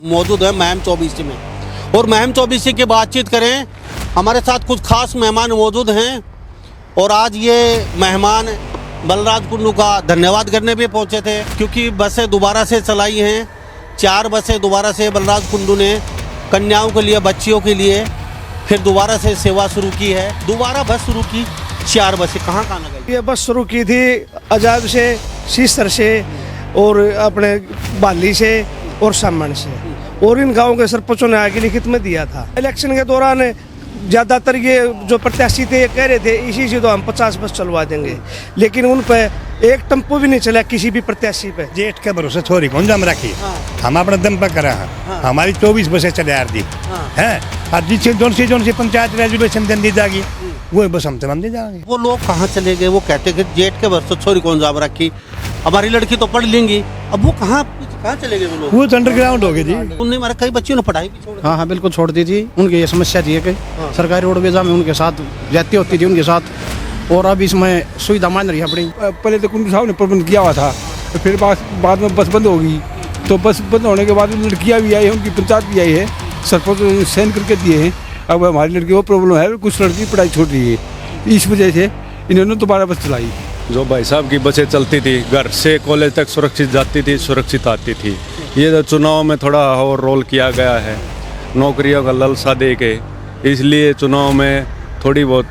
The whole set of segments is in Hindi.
मौजूद है महम 24 में और महम 24 की बातचीत करें। हमारे साथ कुछ खास मेहमान मौजूद हैं और आज ये मेहमान बलराज कुंडू का धन्यवाद करने भी पहुंचे थे क्योंकि बसें दोबारा से चलाई हैं। 4 बसें दोबारा से बलराज कुंडू ने कन्याओं के लिए, बच्चियों के लिए फिर दोबारा से सेवा शुरू की है। दोबारा बस शुरू की 4 बसें कहाँ लगाई? ये बस शुरू की थी अजाब से, शीसर से और अपने बाली से और सामन से, और इन गाँव के सरपंचों ने आगे लिखित में दिया था। इलेक्शन के दौरान ज़्यादातर ये जो प्रत्याशी थे ये कह रहे थे इसी से तो हम 50 बस चलवा देंगे, लेकिन उन पे एक टेम्पो भी नहीं चला किसी भी प्रत्याशी पे। जेठ के भरोसे छोरी कौन जम रखी। हम अपने दम पर करा है। हमारी 24 बसें चले यार दी है। और जिससे जोन सी पंचायत रेजुलेशन दी जाएगी वो बस हम तमाम दी जाएंगे। वो लोग कहाँ चले गए? वो कहते कि जेठ के भरोसे छोरी कौन जम रखी, हमारी लड़की तो पढ़ लेंगी। अब वो कहाँ चले गए? वो लोग वो तो अंडरग्राउंड हो गई जी। उनने हमारे कई बच्चियों ने पढ़ाई भी छोड़ दी। हाँ बिल्कुल छोड़ दी थी। उनकी ये समस्या थी कि सरकारी रोडवेजा में उनके साथ जाती होती थी उनके साथ, और अब इसमें सुविधा मान रही है अपनी। पहले तो कुंडू साहब ने प्रबंध किया हुआ था, फिर बाद में बस बंद होगी, तो बस बंद होने के बाद लड़कियाँ भी आई है, उनकी पंचायत भी आई है, सरपंच साइन करके दिए हैं। अब हमारी लड़की को प्रॉब्लम है, कुछ लड़की पढ़ाई छोड़ रही है, इस वजह से इन्होंने दोबारा बस चलाई। जो भाई साहब की बसें चलती थी, घर से कॉलेज तक सुरक्षित जाती थी, सुरक्षित आती थी। ये चुनाव में थोड़ा और रोल किया गया है, नौकरियों का ललसा दे के, इसलिए चुनाव में थोड़ी बहुत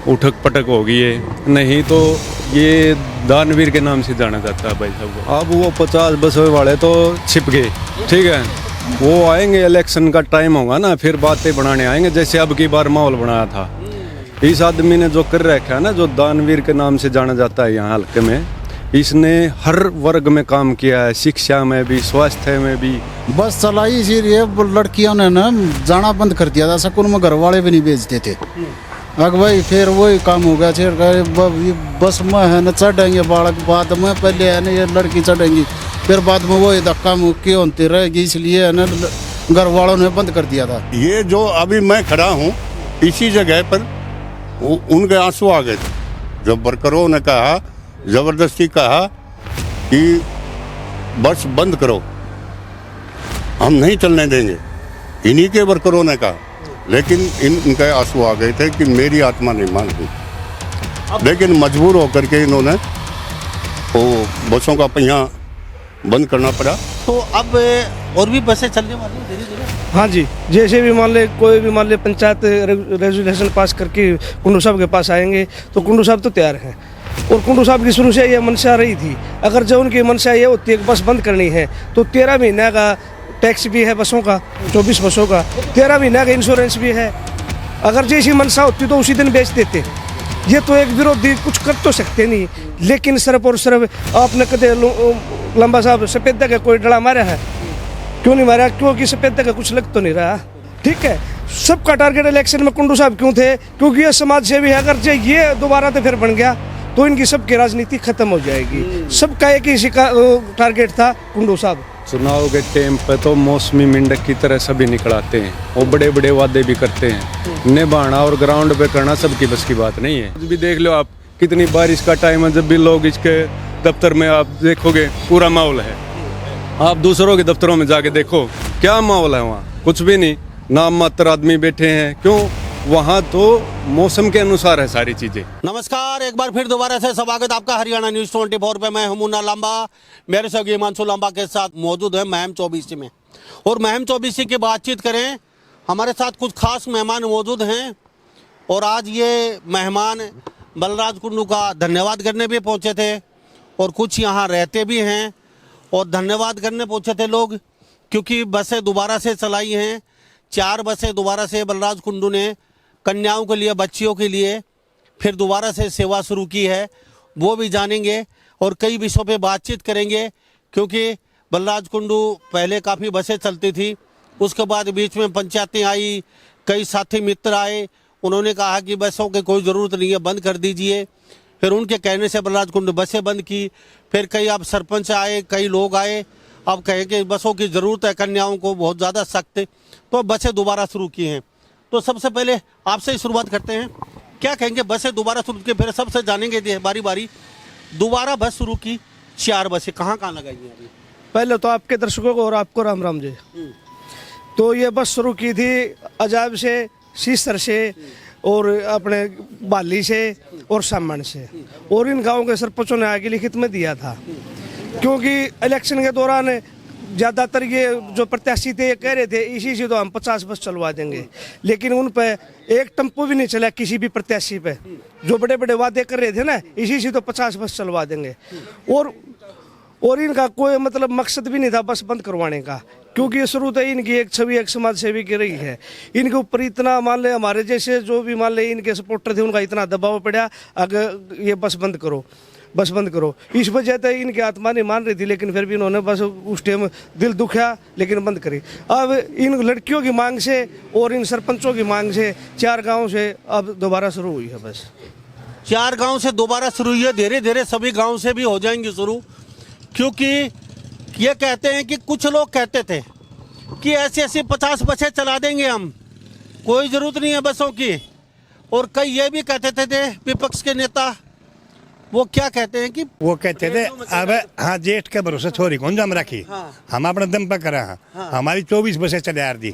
उठक पटक हो गई है। नहीं तो ये दानवीर के नाम से जाना जाता है भाई साहब को। अब वो 50 बसों वाले तो छिप गए, ठीक है। वो आएंगे, इलेक्शन का टाइम होगा ना, फिर बातें बनाने आएंगे, जैसे अब की बार माहौल बनाया था। इस आदमी ने जो कर रखा है ना, जो दानवीर के नाम से जाना जाता है यहाँ हल्के में, इसने हर वर्ग में काम किया है, शिक्षा में भी, स्वास्थ्य में भी। बस चलाई इसीलिए लड़कियों ने ना जाना बंद कर दिया था, स्कूल में घर वाले भी नहीं भेजते थे। अब भाई फिर वही काम हो गया, बस में है ना चढ़ेंगे बालक, बाद में पहले है ना ये लड़की चढ़ेंगी, फिर बाद में वही धक्का मुक्की होती रहेगी, इसलिए है ना घर वालों ने बंद कर दिया था। ये जो अभी मैं खड़ा हूँ इसी जगह पर उनके आंसू आ गए थे जब वर्करों ने कहा, जबरदस्ती कहा कि बस बंद करो, हम नहीं चलने देंगे। इन्हीं के वर्करों ने कहा, लेकिन इनके आंसू आ गए थे कि मेरी आत्मा नहीं मानती, लेकिन मजबूर होकर के इन्होंने वो बसों का पहिया बंद करना पड़ा। तो अब और भी बसें चलने वाली हैं धीरे धीरे। हाँ जी, जैसे भी मान ले कोई भी मान ले पंचायत रेजुलेशन पास करके कुंडू साहब के पास आएंगे तो कुंडू साहब तो तैयार हैं। और कुंडू साहब की शुरू से ये मंशा रही थी, अगर जो उनकी मंशा ये होती है बस बंद करनी है तो 13 महीने का टैक्स भी है बसों का, 24 बसों का 13 महीने का इंश्योरेंस भी है। अगर जैसी मंशा होती तो उसी दिन बेच देते। ये तो एक विरोधी कुछ कर तो सकते नहीं, लेकिन सिर्फ और सिर्फ आपने कदे लंबा साहब सफेदा का कोई डला मारा है? क्यों नहीं मारा? क्योंकि सफेदा का कुछ लग तो नहीं रहा। ठीक है, सबका टारगेट इलेक्शन में कुंडू साहब क्यों थे? क्योंकि ये समाज सेवी है। अगर ये दोबारा तो फिर बन गया तो इनकी सबकी राजनीति खत्म हो जाएगी। सबका एक ही टारगेट था, कुंडू साहब। चुनाव के टाइम पे तो मौसमी मेंढक की तरह सभी निकल आते हैं, वो बड़े बड़े वादे भी करते हैं। निभाना और ग्राउंड पे करना सबकी बस की बात नहीं है। कुछ भी देख लो आप, कितनी बारिश का टाइम है, जब भी लोग इसके दफ्तर में आप देखोगे पूरा माहौल है। आप दूसरों के दफ्तरों में जाके देखो क्या माहौल है, वहाँ कुछ भी नहीं, नाम मात्र आदमी बैठे हैं। क्यों? वहाँ तो मौसम के अनुसार है सारी चीजें। नमस्कार, एक बार फिर दोबारा से स्वागत आपका हरियाणा न्यूज 24 पे। मैं हूं मुन्ना लांबा, मेरे सहयोगी हिमांशु लांबा के साथ मौजूद है महम 24 में और महम 24 की बातचीत करें। हमारे साथ कुछ खास मेहमान मौजूद हैं और आज ये मेहमान बलराज कुंडू का धन्यवाद करने भी पहुंचे थे और कुछ यहाँ रहते भी हैं। और धन्यवाद करने पहुंचे थे लोग क्योंकि बसें दोबारा से चलाई हैं। 4 बसें दोबारा से बलराज कुंडू ने कन्याओं के लिए, बच्चियों के लिए फिर दोबारा से सेवा शुरू की है, वो भी जानेंगे और कई विषयों पे बातचीत करेंगे। क्योंकि बलराज कुंडू पहले काफ़ी बसें चलती थी, उसके बाद बीच में पंचायतें आई, कई साथी मित्र आए, उन्होंने कहा कि बसों की कोई ज़रूरत नहीं है, बंद कर दीजिए। फिर उनके कहने से बलराज कुंडू बसें बंद की। फिर कई अब सरपंच आए, कई लोग आए, अब कहे कि बसों की ज़रूरत है, कन्याओं को बहुत ज़्यादा सख्त, तो बसें दोबारा शुरू की हैं। तो सबसे पहले आपसे ही शुरुआत करते हैं, क्या कहेंगे? बसें दोबारा शुरू की, फिर सबसे जानेंगे बारी बारी। दोबारा बस शुरू की 4 बसें कहाँ लगाई हैं अभी? पहले तो आपके दर्शकों को और आपको राम राम जी। तो ये बस शुरू की थी अजाब से, सीसर से और अपने बाली से और सामण से, और इन गांव के सरपंचों ने आगे लिखित में दिया था, क्योंकि इलेक्शन के दौरान ज़्यादातर ये जो प्रत्याशी थे ये कह रहे थे इसी से तो हम 50 बस चलवा देंगे, लेकिन उन पे एक टेम्पो भी नहीं चला किसी भी प्रत्याशी पे। जो बड़े बड़े वादे कर रहे थे ना, इसी से तो 50 बस चलवा देंगे, और इनका कोई मतलब मकसद भी नहीं था बस बंद करवाने का, क्योंकि ये शुरू तो इनकी एक छवि एक समाज सेवी की रही है। इनके ऊपर इतना मान ले हमारे जैसे जो भी मान ले इनके सपोर्टर थे उनका इतना दबाव पड़ा अगर ये बस बंद करो, बस बंद करो। इस वजह से इनकी आत्मा नहीं मान रही थी, लेकिन फिर भी इन्होंने बस उस टाइम दिल दुखा लेकिन बंद करी। अब इन लड़कियों की मांग से और इन सरपंचों की मांग से 4 गाँव से अब दोबारा शुरू हुई है। बस 4 गांव से दोबारा शुरू हुई है, धीरे धीरे सभी गांव से भी हो जाएंगे शुरू, क्योंकि ये कहते हैं कि कुछ लोग कहते थे कि ऐसे ऐसे 50 बसें चला देंगे हम, कोई ज़रूरत नहीं है बसों की। और कई ये भी कहते थे विपक्ष के नेता, वो क्या कहते हैं कि वो कहते थे अब हाँ जेठ के भरोसे छोरी कौन जम रखी, हम अपने दम पर करा हाँ। हमारी 24 बसें चले यार दी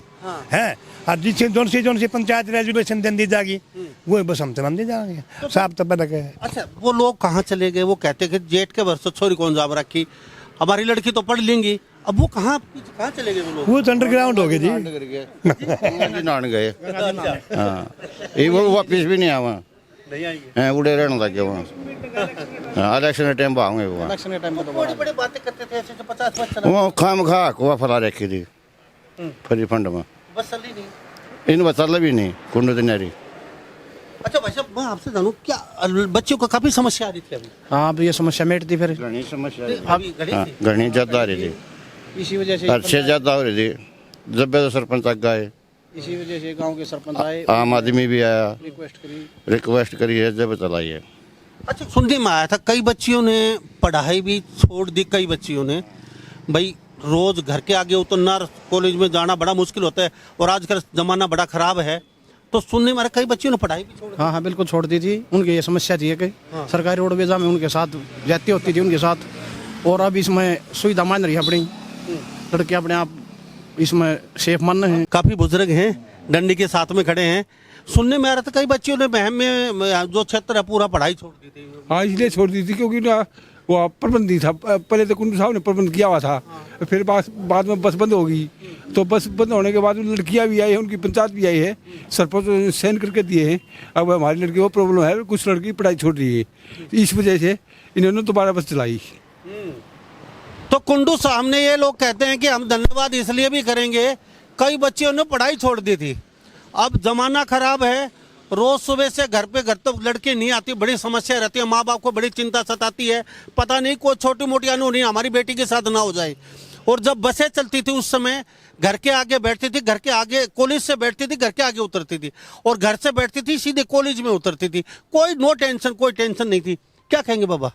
हैं, और जिससे जोन सी पंचायत रेजुलेशन दी जाएगी वो बस हम दी जाएंगे साहब तब तक है। अच्छा, वो लोग कहाँ चले गए? वो कहते कि जेठ के भरोसे छोरी कौन जम रखी, हमारी लड़की तो पढ़ लेंगी। अब वो कहाँ चले गए वो लोग? वो तो अंडरग्राउंड हो गए जी, नान गए हाँ, ये वो वापिस भी नहीं आवा उड़े रहने लग गए वहाँ। इलेक्शन के टाइम आऊंगे वो, इलेक्शन के टाइम में बड़ी बड़ी बातें करते थे ऐसे 50 बस चला वो खाम खा को फला रखी थी फ्री फंड में, बस चली नहीं, इन बता भी नहीं कुंड दिनारी। अच्छा भाई साहब, मैं आपसे जानूं क्या बच्चों को काफी समस्या आ रही थी अभी? हाँ, अब ये समस्या मिटती फिर घनी समस्या अभी घड़ी थी। घनी ज्यादा आ रही थी, इसी वजह से अच्छे ज्यादा हो रही थी। जब तो सरपंच तक गए, इसी वजह से गांव के सरपंच आए, आम आदमी भी आया, रिक्वेस्ट रिक्वेस्ट करी है जब चलाई है। अच्छा, सुनने में आया था कई बच्चियों ने पढ़ाई भी छोड़ दी, कई बच्चियों ने भाई रोज घर के आगे उतरना, कॉलेज में जाना बड़ा मुश्किल होता है, और आजकल जमाना बड़ा खराब है, तो सुनने में आ रहा कई बच्चियों ने पढ़ाई भी छोड़ दी। हाँ बिल्कुल छोड़ दी थी। उनकी ये समस्या थी कि सरकारी रोडवेजा में उनके साथ जाती होती थी उनके साथ, और अब इसमें सुविधा मान रही है अपनी लड़के अपने आप इसमें सेफ मान रहे हैं। काफी बुजुर्ग हैं, डंडी के साथ में खड़े हैं। सुनने में आ रहा था कई बच्चियों ने बहम में जो क्षेत्र है पूरा पढ़ाई छोड़ दी थी। हाँ, इसलिए छोड़ दी थी क्योंकि ना वो प्रबंध था, पहले तो कुंडू साहब ने प्रबंध किया हुआ था, फिर बाद में बस बंद होगी, तो बस बंद होने के बाद लड़कियां भी आई है, उनकी पंचायत भी आई है, सरपंच साइन करके दिए हैं। अब हमारी लड़की वो प्रॉब्लम है, कुछ लड़की पढ़ाई छोड़ रही है, इस वजह से इन्होंने दोबारा बस चलाई। तो कुंडू साहब ने ये लोग कहते हैं कि हम धन्यवाद इसलिए भी करेंगे, कई बच्चियों ने पढ़ाई छोड़ दी थी, अब जमाना खराब है, रोज सुबह से घर तो लड़के नहीं आती, बड़ी समस्या रहती है, माँ बाप को बड़ी चिंता सताती है, पता नहीं कोई छोटी मोटी अनहोनी हमारी बेटी के साथ ना हो जाए। और जब बसें चलती थी उस समय घर के आगे बैठती थी, घर के आगे कॉलेज से बैठती थी, घर के आगे उतरती थी, और घर से बैठती थी सीधे कॉलेज में उतरती थी, कोई नो टेंशन, कोई टेंशन नहीं थी। क्या कहेंगे बाबा?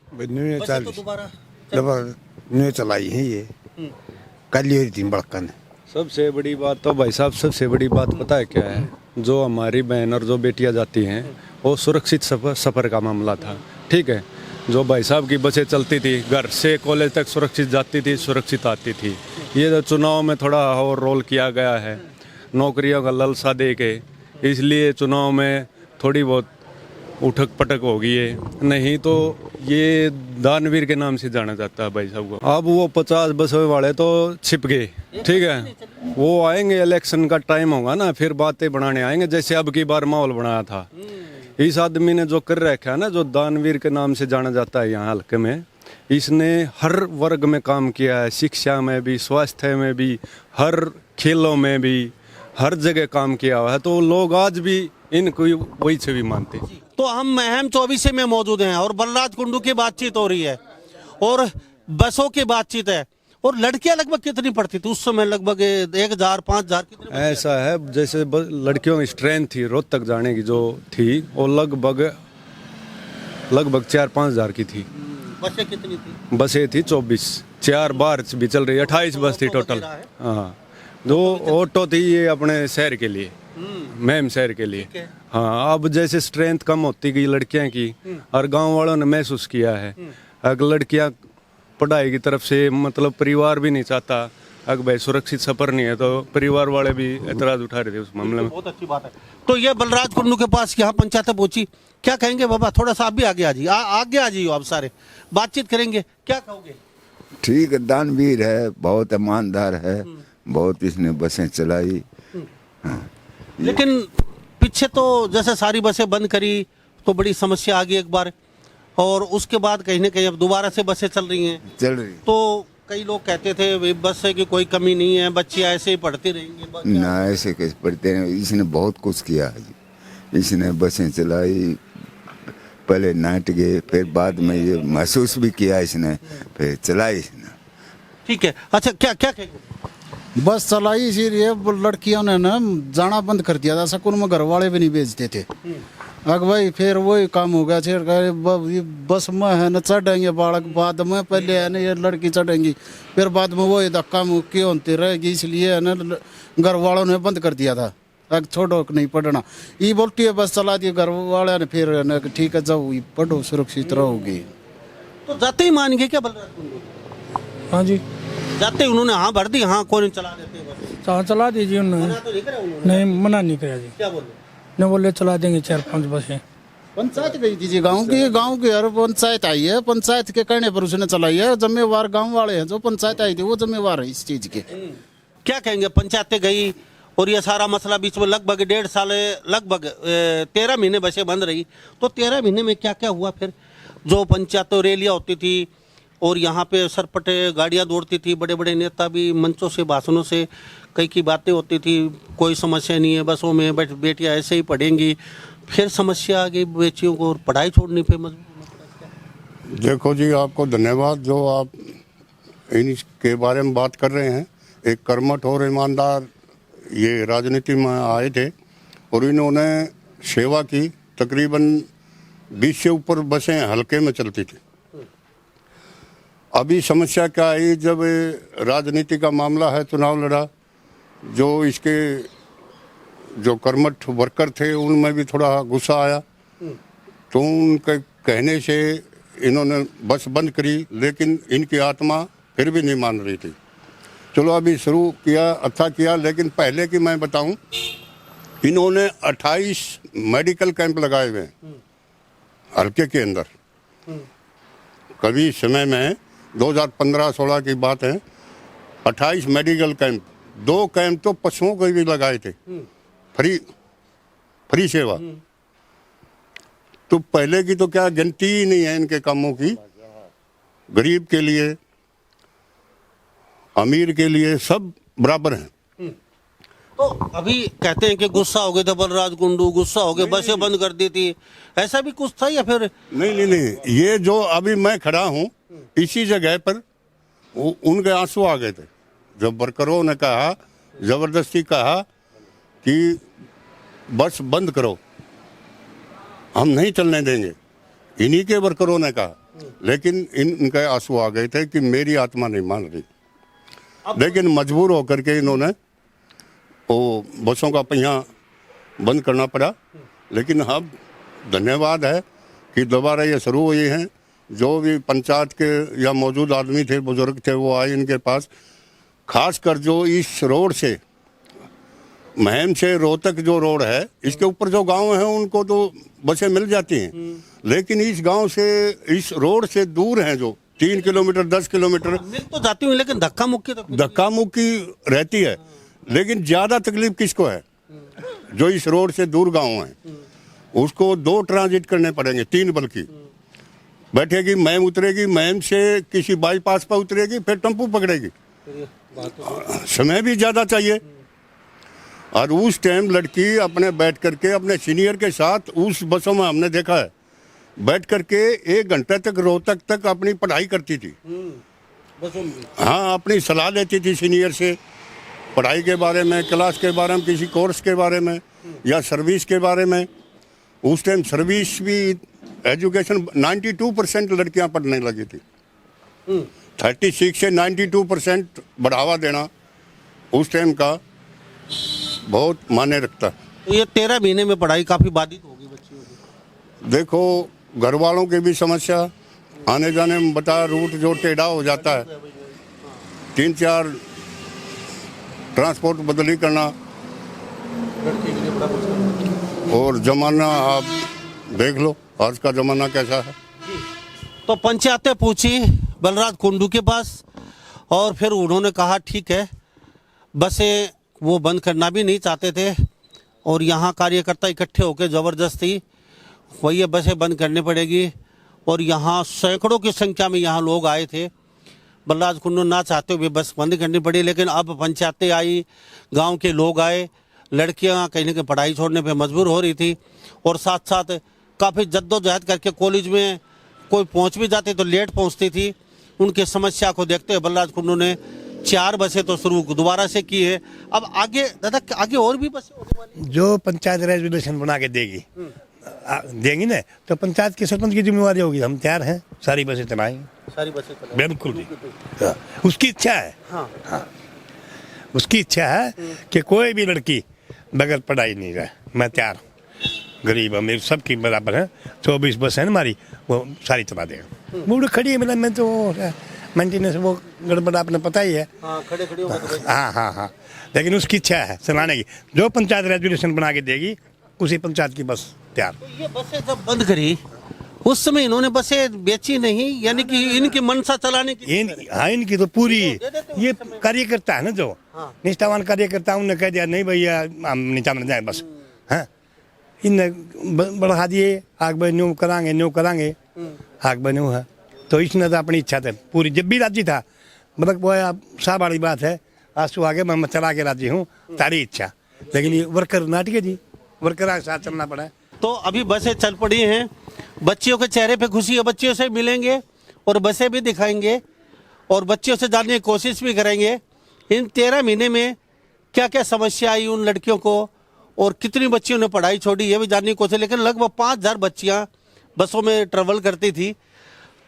तो दोबारा ने चलाई है ये कल ही थी बड़कन। सबसे बड़ी बात तो भाई साहब, सबसे बड़ी बात पता है क्या है, जो हमारी बहन और जो बेटियां जाती हैं वो सुरक्षित सफ़र का मामला था। ठीक है, जो भाई साहब की बसें चलती थी, घर से कॉलेज तक सुरक्षित जाती थी, सुरक्षित आती थी। ये जो चुनाव में थोड़ा और रोल किया गया है, नौकरियों का ललसा दे के, इसलिए चुनाव में थोड़ी बहुत उठक पटक हो गई है, नहीं तो ये दानवीर के नाम से जाना जाता है भाई साहब को। अब वो 50 बसों वाले तो छिप गए, ठीक है, वो आएंगे, इलेक्शन का टाइम होगा ना, फिर बातें बनाने आएंगे, जैसे अब की बार माहौल बनाया था। इस आदमी ने जो कर रखा है ना, जो दानवीर के नाम से जाना जाता है यहाँ हल्के में, इसने हर वर्ग में काम किया है, शिक्षा में भी, स्वास्थ्य में भी, हर खेलों में भी, हर जगह काम किया हुआ है, तो लोग आज भी इनको वही छवि मानते हैं। तो हम महम 24 में मौजूद हैं और बलराज कुंडू की बातचीत हो रही है और बसों की बातचीत है। और लड़कियां लगभग कितनी पढ़ती थी उस समय? लगभग 1000 5000 कितनी? ऐसा है, जैसे लड़कियों की स्ट्रेंथ थी रोहतक जाने की जो थी, वो लगभग 4-5 हज़ार की थी। बसें कितनी थी? बसें थी 24, 4 बार भी चल रही, 28 बस थी टोटल। हाँ, जो ऑटो थी ये अपने शहर के लिए, मैम शहर के लिए। हाँ, अब जैसे स्ट्रेंथ कम होती गई लड़कियां की, और गांव वालों ने महसूस किया है, अगर लड़कियां पढ़ाई की तरफ से मतलब परिवार भी नहीं चाहता अगर भाई सुरक्षित सफर नहीं है, तो परिवार वाले भी एतराज उठा रहे थे उस मामले में। बहुत अच्छी बात है। तो ये बलराज कुंडू के पास यहाँ पंचायत पहुंची, क्या कहेंगे बाबा? थोड़ा सा आप भी आगे आ जाइए, आगे आ जाइए, आप सारे बातचीत करेंगे, क्या कहोगे? ठीक है, दानवीर है, बहुत ईमानदार है, बहुत इसने बसें चलाई। लेकिन पीछे तो जैसे सारी बसें बंद करी तो बड़ी समस्या आ गई एक बार, और उसके बाद कहीं ना कहीं अब दोबारा से बसें चल रही हैं। चल रही तो कई लोग कहते थे वे बस से की कोई कमी नहीं है, बच्चे ऐसे ही पढ़ती रहेंगी। ना, ऐसे कैसे पढ़ते हैं? इसने बहुत कुछ किया है जी। इसने बसें चलाई, पहले नाट गए, फिर बाद में ये महसूस भी किया इसने, फिर चलाई इसने। ठीक है, अच्छा क्या क्या कहेंगे? बस चलाई इसीलिए लड़कियों ने ना जाना बंद कर दिया था, स्कूल में घर वाले भी नहीं भेजते थे। अग भाई फिर वही काम हो गया, बस में है ना चढ़ेंगे बालक, बाद में पहले है ना ये लड़की चढ़ेंगी, फिर बाद में वही धक्का मुक्की होती रहेगी, इसलिए है ना घर वालों ने बंद कर दिया था। अब छोड़ो नहीं पढ़ना, ये बोलती है बस चला दिया घर वाले ने, फिर है ना ठीक है जाओ पढ़ो, सुरक्षित रहोगी। तो जाते ही मान गए क्या बलराज कुंडू? हाँ जी, जाते ही उन्होंने हाँ भर दी, हाँ कौन चला देते हैं बस? चला दीजिए उन्होंने। मना तो नहीं करा उन्होंने? नहीं, मना नहीं किया जी, क्या बोले? न बोले चला देंगे 4-5 बसें। पंचायत गई थी जी, गांव की हर पंचायत आई है, पंचायत के कहने पर उसने चलाई है। जिम्मेवार गांव वाले हैं, जो पंचायत आई थी वो जिम्मेवार है इस चीज के। क्या कहेंगे? पंचायतें गई और ये सारा मसला बीच में लगभग 1.5 साल, लगभग 13 महीने बसें बंद रही, तो 13 महीने में क्या क्या हुआ फिर? जो पंचायतों रैलियाँ होती थी और यहाँ पे सरपटे गाड़ियाँ दौड़ती थी, बड़े बड़े नेता भी मंचों से भाषणों से कई की बातें होती थी, कोई समस्या नहीं है, बसों में बेटियाँ ऐसे ही पढ़ेंगी, फिर समस्या आ गई बेटियों को और पढ़ाई छोड़ने पे मजबूर। देखो जी, आपको धन्यवाद जो आप इनके बारे में बात कर रहे हैं। एक कर्मठ और ईमानदार ये राजनीति में आए थे और इन्होंने सेवा की। तकरीबन 20 से ऊपर बसें हल्के में चलती थी। अभी समस्या क्या आई, जब राजनीति का मामला है, चुनाव लड़ा, जो इसके जो कर्मठ वर्कर थे उनमें भी थोड़ा गुस्सा आया, तो उनके कहने से इन्होंने बस बंद करी, लेकिन इनकी आत्मा फिर भी नहीं मान रही थी। चलो अभी शुरू किया, अच्छा किया, लेकिन पहले की मैं बताऊं, इन्होंने 28 मेडिकल कैंप लगाए हुए हैं हल्के के अंदर। कभी समय में 2015-16 की बात है, 28 मेडिकल कैंप, 2 कैंप तो पशुओं को भी लगाए थे, फ्री सेवा। तो पहले की तो क्या गिनती ही नहीं है इनके कामों की। गरीब के लिए, अमीर के लिए सब बराबर हैं। तो अभी कहते हैं कि गुस्सा हो गए थे बलराज कुंडू, गुस्सा हो गए, बसें बंद कर दी थी, ऐसा भी कुछ था या फिर? नहीं, ये जो अभी मैं खड़ा हूँ इसी जगह पर उनके आंसू आ गए थे जब वर्करों ने कहा, जबरदस्ती कहा कि बस बंद करो, हम नहीं चलने देंगे। इन्हीं के वर्करों ने कहा, लेकिन इनके आंसू आ गए थे कि मेरी आत्मा नहीं मान रही। लेकिन मजबूर होकर के इन्होंने वो बसों का पहिया बंद करना पड़ा। लेकिन अब धन्यवाद है कि दोबारा ये शुरू हुई हैं। जो भी पंचायत के या मौजूद आदमी थे, बुजुर्ग थे, वो आए इनके पास। खासकर जो इस रोड से, महम से रोहतक जो रोड है, इसके ऊपर जो गांव हैं उनको तो बसें मिल जाती हैं, लेकिन इस गांव से, इस रोड से दूर हैं जो 3 किलोमीटर 10 किलोमीटर मिल तो जाती हूँ, लेकिन धक्का मुक्की रहती है। लेकिन ज़्यादा तकलीफ किसको है? जो इस रोड से दूर गांव हैं, उसको 2 ट्रांजिट करने पड़ेंगे, 3 बल्कि। बैठेगी, महम उतरेगी, महम से किसी बाईपास पर उतरेगी, फिर टेम्पू पकड़ेगी, समय भी ज़्यादा चाहिए। और उस टाइम लड़की अपने बैठ करके अपने सीनियर के साथ उस बसों में हमने देखा है, बैठ करके 1 घंटे तक रोहतक तक अपनी पढ़ाई करती थी। हाँ, अपनी सलाह लेती थी सीनियर से, पढ़ाई के बारे में, क्लास के बारे में, किसी कोर्स के बारे में या सर्विस के बारे में। उस टाइम सर्विस भी, एजुकेशन 92% लड़कियां पढ़ने लगी थी। 36 से 92% बढ़ावा देना उस टाइम का बहुत मायने रखता है। ये 13 महीने में पढ़ाई काफी बाधित होगी बच्चियों की। देखो, घर वालों की भी समस्या, आने जाने में बता रूट जो टेढ़ा हो जाता है, 3-4 ट्रांसपोर्ट बदली करना, और जमाना आप देख लो आज का जमाना कैसा है। तो पंचायतें पूछी बलराज कुंडू के पास और फिर उन्होंने कहा ठीक है, बसें वो बंद करना भी नहीं चाहते थे और यहाँ कार्यकर्ता इकट्ठे होकर ज़बरदस्ती वही ये बसें बंद करनी पड़ेगी। और यहाँ सैकड़ों की संख्या में यहाँ लोग आए थे। बलराज कुंडू ना चाहते हुए बस बंद करनी पड़ी, लेकिन अब पंचायतें आई, गांव के लोग आए, लड़कियां कहीं ना कहीं पढ़ाई छोड़ने पे मजबूर हो रही थी और साथ साथ काफ़ी जद्दोजहद करके कॉलेज में कोई पहुंच भी जाती तो लेट पहुंचती थी। उनकी समस्या को देखते हुए बलराज कुंडू ने 4 बसें तो शुरू दोबारा से की है। अब आगे दादा आगे और भी बसें होने वाली जो पंचायत रेजुलेशन बना के देगी देंगी ना, तो पंचायत के सरपंच की जिम्मेवारी होगी। हम तैयार हैं, सारी बसें चलाएंगे, सारी बसें चलाएंगे। बिल्कुल जी। हाँ, उसकी इच्छा है। हाँ, उसकी इच्छा है कि कोई भी लड़की बगैर पढ़ाई नहीं रहे। मैं तैयार हूँ, गरीब अमीर सबकी बराबर है। 24 बस है हमारी, वो सारी चला देगा। बूढ़ खड़ी है, मतलब मैं तो मेंटेनेंस वो गड़बड़ आपने पता ही है। हाँ, लेकिन उसकी इच्छा है चलाने की। जो पंचायत रेजुलेशन बना के देगी उसी पंचायत की बस तैयार। तो ये बसें जब बंद करी उस समय इन्होंने बसें बेची नहीं, यानी कि इनकी मनसा चलाने की इनकी तो पूरी ये कार्यकर्ता है ना, जो निष्ठावान कार्यकर्ता, उन्होंने कह दिया नहीं भैया हम नीचा में जाए बस। हाँ, इनने बढ़ा दिए, आग भाई न्यू करांगे आग बने है। तो इसने तो अपनी इच्छा थे पूरी, जब भी राजी था, मतलब वो साफ वाली बात है। आज तो आगे मैं चला के राजी हूँ, तारी इच्छा। लेकिन ये वर्कर नाटके जी, वर्कर के साथ चलना पड़ा है। तो अभी बसें चल पड़ी हैं, बच्चियों के चेहरे पे खुशी है, बच्चियों से मिलेंगे और बसें भी दिखाएंगे और बच्चियों से जानने की कोशिश भी करेंगे इन 13 महीने में क्या क्या समस्या आई उन लड़कियों को और कितनी बच्चियों ने पढ़ाई छोड़ी, ये भी जानने की कोशिश। लेकिन लगभग 5000 बच्चियाँ बसों में ट्रेवल करती थी,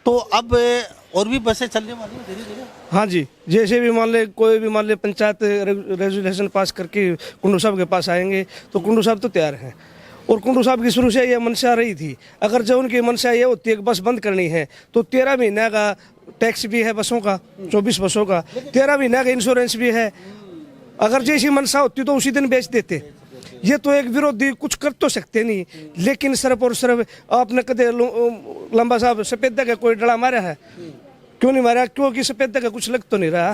तो अब और भी बसें चलने वाली हैं धीरे धीरे। हाँ जी, जैसे भी मान ले कोई भी मान ले पंचायत रेजुलेशन पास करके कुंडू साहब के पास आएंगे तो कुंडू साहब तो तैयार हैं। और कुंडू साहब की शुरू से ये मंशा रही थी, अगर जो उनकी मंशा ये होती है कि बस बंद करनी है तो 13 महीने का टैक्स भी है बसों का, 24 बसों का, 13 महीने का इंश्योरेंस भी है। अगर जैसी मंशा होती तो उसी दिन बेच देते। ये तो एक विरोधी कुछ कर तो सकते नहीं, लेकिन सिर्फ और सिर्फ आपने कदे लंबा साहब सफेद का कोई डला मारा है? क्यों नहीं मारा? क्योंकि सफेद का कुछ लग तो नहीं रहा।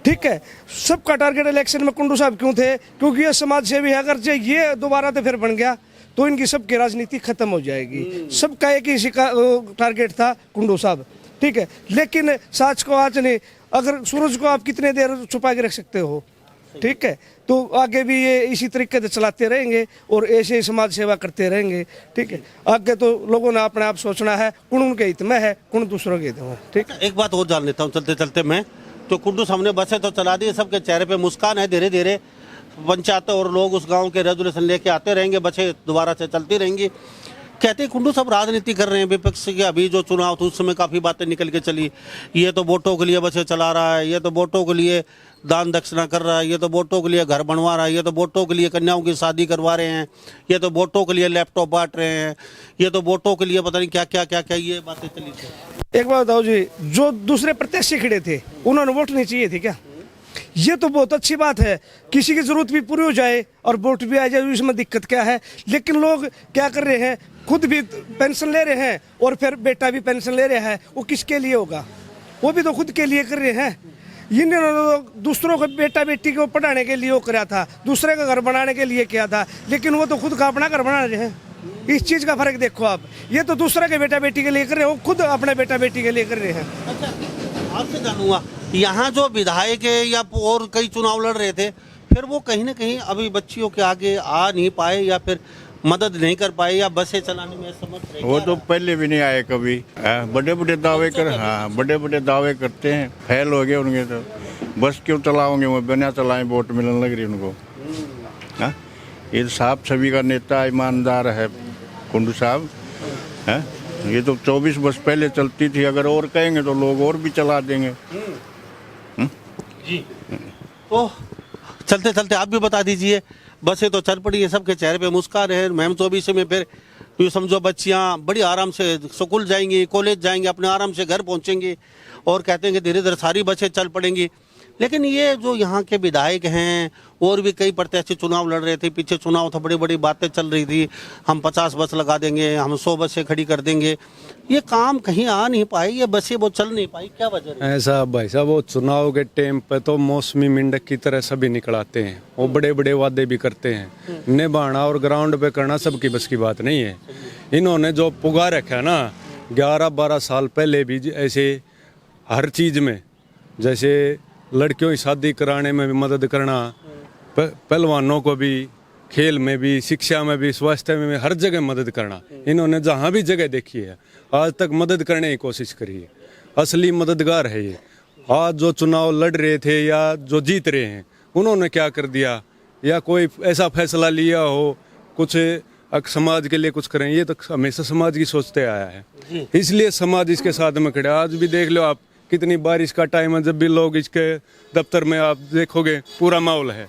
ठीक है, सबका टारगेट इलेक्शन में कुंडू साहब क्यों थे? क्योंकि ये समाज सेवी है। अगर ये दोबारा तो फिर बन गया तो इनकी सबकी राजनीति खत्म हो जाएगी। सबका एक ही टारगेट था, कुंडू साहब। ठीक है, लेकिन साच को आज नहीं, अगर सूरज को आप कितने देर छुपा के रख सकते हो? ठीक है, तो आगे भी ये इसी तरीके से चलाते रहेंगे और ऐसे ही समाज सेवा करते रहेंगे। ठीक है, आगे तो लोगों ने अपने आप सोचना है, कौन उनके हित में है, कौन दूसरों के हित में। ठीक, एक बात और जान लेता हूँ चलते चलते मैं, तो कुंडू सामने बसें तो चला दी, सबके चेहरे पे मुस्कान है। धीरे धीरे पंचायत और लोग उस गांव के रेजुलेशन लेके आते रहेंगे, बसें दोबारा से चलती रहेंगी। कहते हैं कुंडू सब राजनीति कर रहे हैं विपक्ष के। अभी जो चुनाव था उस समय काफ़ी बातें निकल के चली, ये तो वोटों के लिए बसें चला रहा है, ये तो वोटों के लिए दान दक्षिणा कर रहा है, ये तो वोटों के लिए घर बनवा रहा है, ये तो वोटों के लिए कन्याओं की शादी करवा रहे हैं, ये तो वोटों के लिए लैपटॉप बांट रहे हैं, ये तो वोटों के लिए पता नहीं क्या क्या क्या क्या ये बातें चली थी। एक बात बताओ जी, जो दूसरे प्रत्याशी खड़े थे उन्होंने वोट नहीं चाहिए थी क्या? ये तो बहुत अच्छी बात है, किसी की जरूरत भी पूरी हो जाए और वोट भी आ जाए, इसमें दिक्कत क्या है? लेकिन लोग क्या कर रहे हैं, खुद भी पेंशन ले रहे हैं और फिर बेटा भी पेंशन ले रहा है। वो किसके लिए होगा? वो भी तो खुद के लिए कर रहे हैं। इन्होंने दूसरों को बेटा बेटी को पढ़ाने के लिए वो करा था, दूसरे का घर बनाने के लिए किया था, लेकिन वो तो खुद का अपना घर बना रहे हैं। इस चीज़ का फर्क देखो आप, ये तो दूसरे के बेटा बेटी के लिए कर रहे हैं, वो खुद अपने बेटा बेटी के लिए कर रहे हैं। अच्छा, आपसे जानूंगा, यहाँ जो विधायक है या और कई चुनाव लड़ रहे थे, फिर वो कहीं ना कहीं अभी बच्चियों के आगे आ नहीं पाए या फिर मदद नहीं कर पाए या बसें चलाने में समर्थ रहे? वो तो पहले भी नहीं आए कभी। बड़े बड़े दावे कर, हाँ बड़े बड़े दावे करते हैं, फेल हो गए उनके। तो बस क्यों चलाओगे, वो बिना चलाए वोट मिलने लग रही उनको। हाँ, ये साहब सभी का नेता ईमानदार है कुंडू साहब। है, ये तो 24 बस पहले चलती थी, अगर और कहेंगे तो लोग और भी चला देंगे। जी, तो चलते चलते आप भी बता दीजिए, बसें तो चल पड़ी है, सबके चेहरे पे मुस्कान है। महम 24 में फिर ये समझो बच्चियाँ बड़ी आराम से स्कूल जाएंगी, कॉलेज जाएंगे, अपने आराम से घर पहुँचेंगी और कहते हैं कि धीरे धीरे सारी बसें चल पड़ेंगी। लेकिन ये जो यहाँ के विधायक हैं और भी कई प्रत्याशी चुनाव लड़ रहे थे, पीछे चुनाव था, बड़ी बड़ी बातें चल रही थी, हम 50 बस लगा देंगे, हम 100 बसें खड़ी कर देंगे, ये काम कहीं आ नहीं पाई, ये बसें वो चल नहीं पाई, क्या वजह है? ऐसा भाई साहब, वो चुनाव के टाइम पे तो मौसमी मेंढक की तरह सभी निकल आते हैं, वो बड़े बड़े वादे भी करते हैं, निभाना और ग्राउंड पे करना सबकी बस की बात नहीं है। इन्होंने जो पुगा रखा है ना 11-12 साल पहले भी ऐसे हर चीज़ में, जैसे लड़कियों की शादी कराने में भी मदद करना, पहलवानों को भी, खेल में भी, शिक्षा में भी, स्वास्थ्य में भी, हर जगह मदद करना, इन्होंने जहाँ भी जगह देखी है आज तक मदद करने की कोशिश करी है। असली मददगार है ये। आज जो चुनाव लड़ रहे थे या जो जीत रहे हैं, उन्होंने क्या कर दिया या कोई ऐसा फैसला लिया हो कुछ समाज के लिए कुछ करें, ये तो हमेशा समाज की सोचते आया है, इसलिए समाज इसके साथ में खड़े। आज भी देख लो आप, कितनी बारिश का टाइम है, जब भी लोग इसके दफ्तर में आप देखोगे पूरा माहौल है।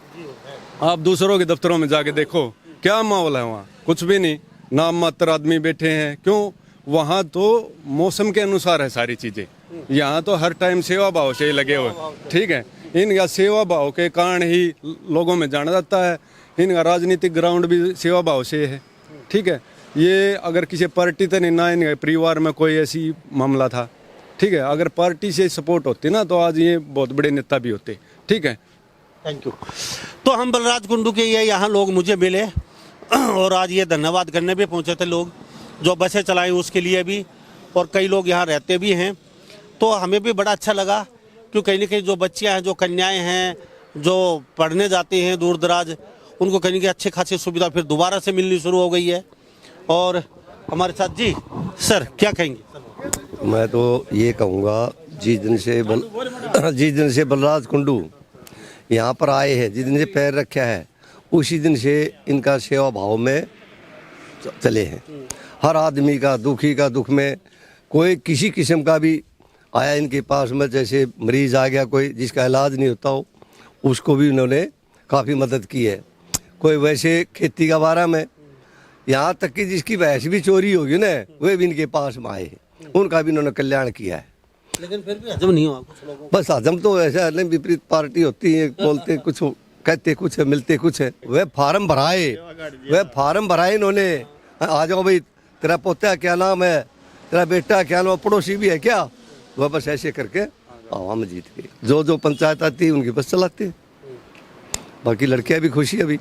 आप दूसरों के दफ्तरों में जाके देखो क्या माहौल है, वहाँ कुछ भी नहीं, नाम मात्र आदमी बैठे हैं। क्यों? वहाँ तो मौसम के अनुसार है सारी चीज़ें, यहाँ तो हर टाइम सेवा भाव से ही लगे हुए, ठीक है। इनका सेवा भाव के कारण ही लोगों में जाना जाता है, इनका राजनीतिक ग्राउंड भी सेवा भाव से है, ठीक है। ये अगर किसी पार्टी तो नहीं ना, इनके परिवार में कोई ऐसी मामला था, ठीक है। अगर पार्टी से सपोर्ट होती ना तो आज ये बहुत बड़े नेता भी होते, ठीक है। Thank you. तो हम बलराज कुंडू के ये यहाँ लोग मुझे मिले और आज ये धन्यवाद करने भी पहुँचे थे लोग जो बसें चलाई उसके लिए भी, और कई लोग यहाँ रहते भी हैं। तो हमें भी बड़ा अच्छा लगा क्योंकि कहीं ना कहीं जो बच्चियाँ हैं, जो कन्याएँ हैं, जो पढ़ने जाती हैं दूर दराज, उनको कहीं ना कहीं अच्छी खासी सुविधा फिर दोबारा से मिलनी शुरू हो गई है। और हमारे साथ जी सर क्या कहेंगे? मैं तो ये कहूँगा जिस दिन से बलराज कुंडू यहाँ पर आए हैं, जिस दिन से पैर रखा है, उसी दिन से इनका सेवा भाव में चले हैं। हर आदमी का दुखी का दुख में, कोई किसी किस्म का भी आया इनके पास में, जैसे मरीज आ गया कोई जिसका इलाज नहीं होता हो, उसको भी उन्होंने काफ़ी मदद की है। कोई वैसे खेती का बारे में, यहाँ तक कि जिसकी भैंस भी चोरी होगी ना, वे भी इनके पास में आए हैं, उनका भी इन्होंने कल्याण किया है। लेकिन फिर भी हजम नहीं हुआ कुछ लोगों को। बस हजम तो ऐसा है, विपरीत पार्टी होती है, बोलते कुछ कहते कुछ है, मिलते कुछ है। वे फार्म भराए इन्होंने, आ जाओ भाई तेरा पोता क्या नाम है, तेरा बेटा क्या नाम, पड़ोसी भी है क्या, वह बस ऐसे करके हम जीत गए। जो जो पंचायत आती है उनकी बस चलाते हैं। बाकी लड़कियां भी खुश है, अभी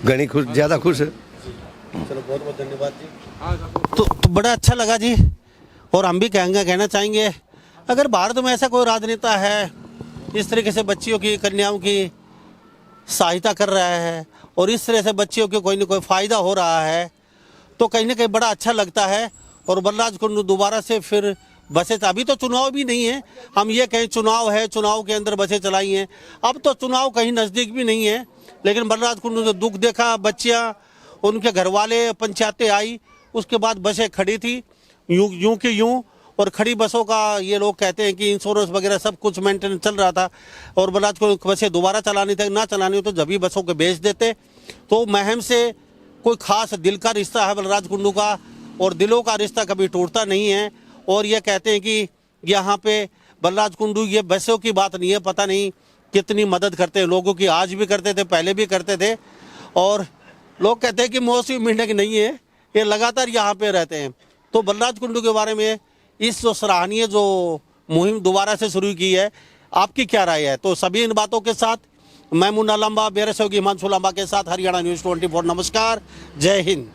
घनी खुश, ज़्यादा खुश है। चलो बहुत बहुत धन्यवाद जी। तो बड़ा अच्छा लगा जी। और हम भी कहना चाहेंगे, अगर भारत में ऐसा कोई राजनेता है इस तरीके से बच्चियों की, कन्याओं की सहायता कर रहा है और इस तरह से बच्चियों को कोई ना कोई फ़ायदा हो रहा है, तो कहीं ना कहीं बड़ा अच्छा लगता है। और बलराज कुंडू दोबारा से फिर बसें, अभी तो चुनाव भी नहीं है, हम ये कहें चुनाव है, चुनाव के अंदर बसें चलाई हैं, अब तो चुनाव कहीं नज़दीक भी नहीं है। लेकिन बलराज कुंडू ने दुख देखा, बच्चियाँ, उनके घर वाले, पंचायतें आई, उसके बाद बसें खड़ी थी यूं कि यूं। और खड़ी बसों का ये लोग कहते हैं कि इंश्योरेंस वगैरह सब कुछ मेंटेनेंस चल रहा था, और बलराज को बसें दोबारा चलानी थी, ना चलानी हो तो जब भी बसों को बेच देते। तो महम से कोई खास दिल का रिश्ता है बलराज कुंडू का, और दिलों का रिश्ता कभी टूटता नहीं है। और ये कहते हैं कि यहाँ पे बलराज कुंडू, ये बसों की बात नहीं है, पता नहीं कितनी मदद करते हैं लोगों की, आज भी करते थे, पहले भी करते थे। और लोग कहते हैं कि मौसमी मेंढक नहीं है, ये लगातार यहाँ पे रहते हैं। तो बलराज कुंडू के बारे में इस जो सराहनीय जो मुहिम दोबारा से शुरू की है, आपकी क्या राय है? तो सभी इन बातों के साथ मैं मुन्ना लांबा, मेरे सहयोगी हिमांशु लांबा के साथ हरियाणा न्यूज़ 24। नमस्कार, जय हिंद।